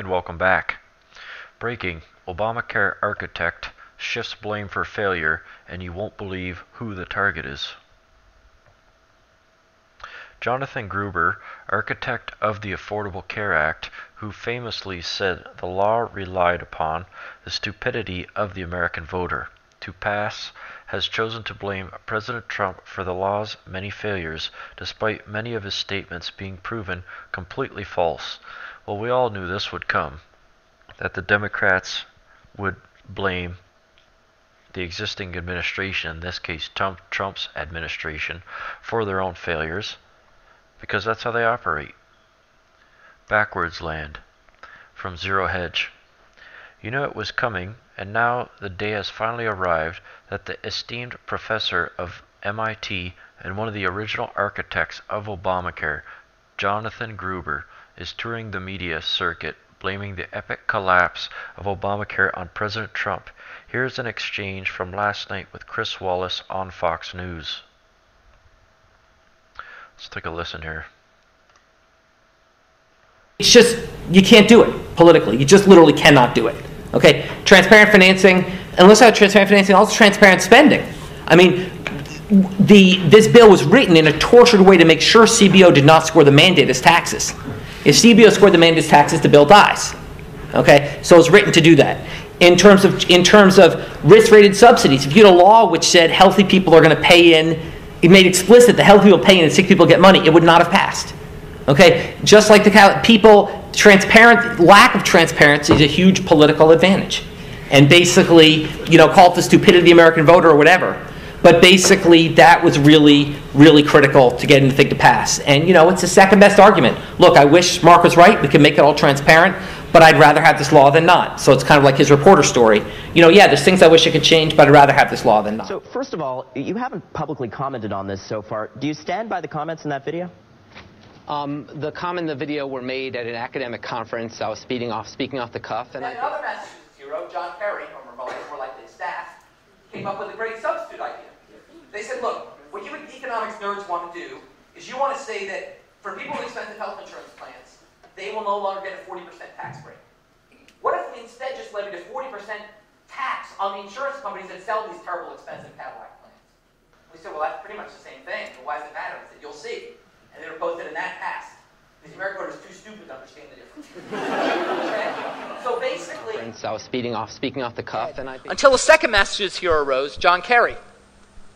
and welcome back. Breaking: Obamacare architect shifts blame for failure, and you won't believe who the target is. Jonathan Gruber, architect of the Affordable Care Act, who famously said the law relied upon the stupidity of the American voter to pass, has chosen to blame President Trump for the law's many failures, despite many of his statements being proven completely false. Well, we all knew this would come, that the Democrats would blame the existing administration, in this case Trump's administration, for their own failures, because that's how they operate. Backwards land from Zero Hedge. You know it was coming, and now the day has finally arrived that the esteemed professor of MIT and one of the original architects of Obamacare, Jonathan Gruber, is touring the media circuit, blaming the epic collapse of Obamacare on President Trump. Here's an exchange from last night with Chris Wallace on Fox News. Let's take a listen here. It's just, you can't do it politically. You just literally cannot do it. Okay? Transparent financing, unless I have transparent financing, also transparent spending. I mean, this bill was written in a tortured way to make sure CBO did not score the mandate as taxes. If CBO scored the mandate as taxes, the bill dies. Okay? So it's written to do that. In terms of risk-rated subsidies, if you had a law which said healthy people are going to pay in, it made explicit that healthy people pay in and sick people get money, it would not have passed. Okay? Just like the lack of transparency is a huge political advantage. And basically, call it the stupidity of the American voter or whatever. But basically, that was really, really critical to getting the thing to pass. And, it's the second best argument. Look, I wish Mark was right. We can make it all transparent. But I'd rather have this law than not. So it's kind of like his reporter story. There's things I wish I could change, but I'd rather have this law than not. So first of all, you haven't publicly commented on this so far. Do you stand by the comments in that video? The comment in the video were made at an academic conference. I was speaking off the cuff. And another Massachusetts hero, John Kerry, or more like his staff, came up with a great substitute idea. They said, look, what you economics nerds want to do is you want to say that for people with expensive health insurance plans, they will no longer get a 40% tax break. What if we instead just levied a 40% tax on the insurance companies that sell these terrible expensive Cadillac plans? We said, well, that's pretty much the same thing. But why does it matter? I said, you'll see. And they proposed it, and that passed. Because the American voter is too stupid to understand the difference. Okay? So basically, I was speaking off the cuff, and until the second Massachusetts hero arose, John Kerry.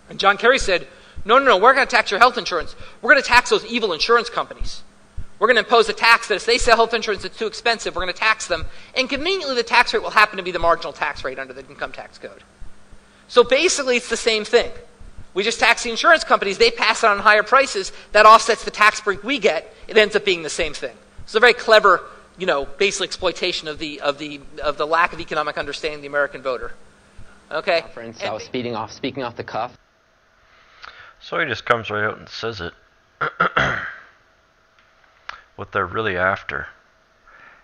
And John Kerry said, no, we're going to tax your health insurance. We're going to tax those evil insurance companies. We're going to impose a tax that if they sell health insurance that's too expensive, we're going to tax them. And conveniently, the tax rate will happen to be the marginal tax rate under the income tax code. So basically, it's the same thing. We just tax the insurance companies. They pass it on higher prices. That offsets the tax break we get. It ends up being the same thing. It's a very clever, basic exploitation of the lack of economic understanding of the American voter. Okay. I was speaking off the cuff. So he just comes right out and says it. What they're really after.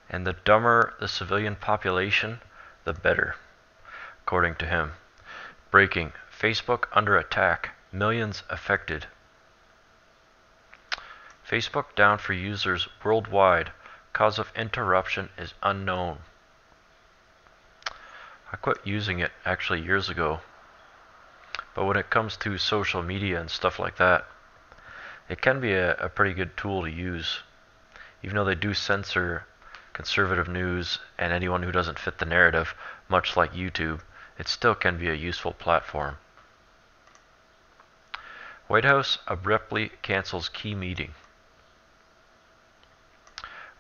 And the dumber the civilian population, the better, according to him. Breaking: Facebook under attack. Millions affected. Facebook down for users worldwide. Cause of interruption is unknown. I quit using it actually years ago. But when it comes to social media and stuff like that, it can be a pretty good tool to use. Even though they do censor conservative news and anyone who doesn't fit the narrative, much like YouTube, it still can be a useful platform. White House abruptly cancels key meeting.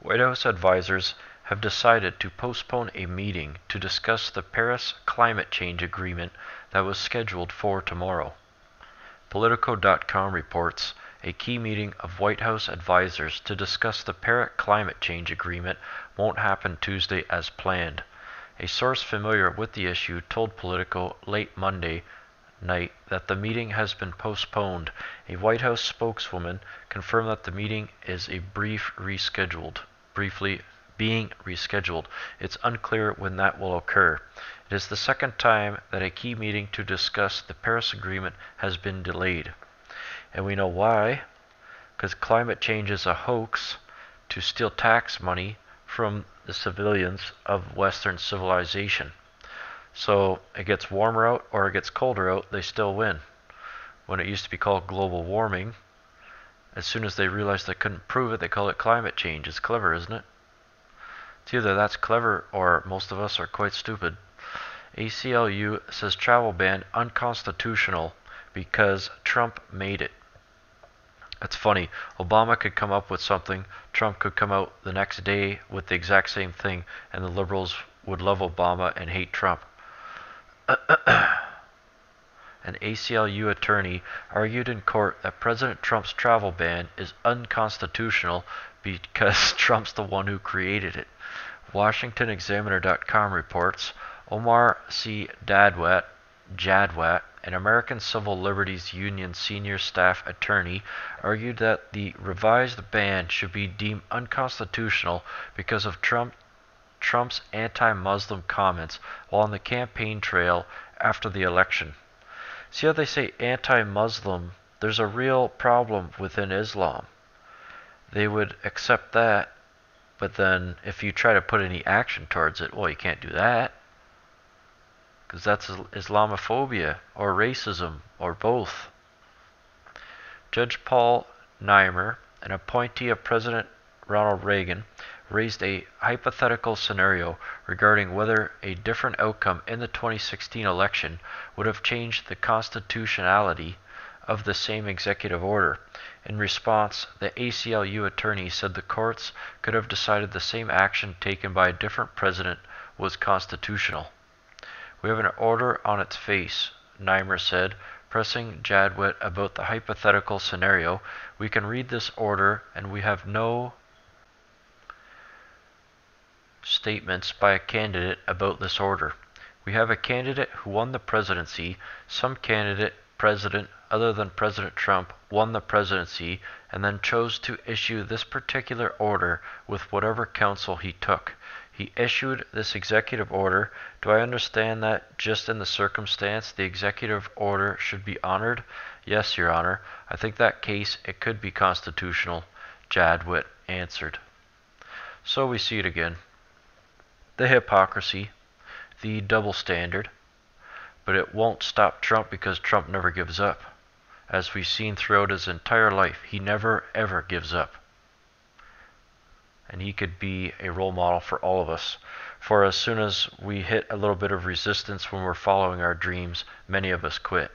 White House advisors have decided to postpone a meeting to discuss the Paris climate change agreement that was scheduled for tomorrow. Politico.com reports a key meeting of White House advisors to discuss the Paris climate change agreement won't happen Tuesday as planned. A source familiar with the issue told Politico late Monday night that the meeting has been postponed. A White House spokeswoman confirmed that the meeting is briefly being rescheduled. It's unclear when that will occur. It is the second time that a key meeting to discuss the Paris Agreement has been delayed. And we know why. Because climate change is a hoax to steal tax money from the civilians of Western civilization. So it gets warmer out or it gets colder out, they still win. When it used to be called global warming, as soon as they realized they couldn't prove it, they call it climate change. It's clever, isn't it? It's either that's clever or most of us are quite stupid. ACLU says travel ban unconstitutional because Trump made it. That's funny. Obama could come up with something, Trump could come out the next day with the exact same thing, and the liberals would love Obama and hate Trump. An ACLU attorney argued in court that President Trump's travel ban is unconstitutional because Trump's the one who created it. WashingtonExaminer.com reports Omar C. Jadwat, an American Civil Liberties Union senior staff attorney, argued that the revised ban should be deemed unconstitutional because of Trump's anti-Muslim comments while on the campaign trail after the election. See how they say anti-Muslim? There's a real problem within Islam. They would accept that, but then if you try to put any action towards it, well, you can't do that. Because that's Islamophobia or racism or both. Judge Paul Niemer, an appointee of President Ronald Reagan, raised a hypothetical scenario regarding whether a different outcome in the 2016 election would have changed the constitutionality of the same executive order. In response, the ACLU attorney said the courts could have decided the same action taken by a different president was constitutional. We have an order on its face, Niemer said, pressing Jadwat about the hypothetical scenario. We can read this order and we have no statements by a candidate about this order. We have a candidate who won the presidency. Some candidate, president other than President Trump, won the presidency and then chose to issue this particular order with whatever counsel he took. He issued this executive order. Do I understand that just in the circumstance the executive order should be honored? Yes, Your Honor. I think that case it could be constitutional, Jadwat answered. So we see it again. The hypocrisy, the double standard, but it won't stop Trump because Trump never gives up. As we've seen throughout his entire life, he never ever gives up. And he could be a role model for all of us. For as soon as we hit a little bit of resistance when we're following our dreams, many of us quit.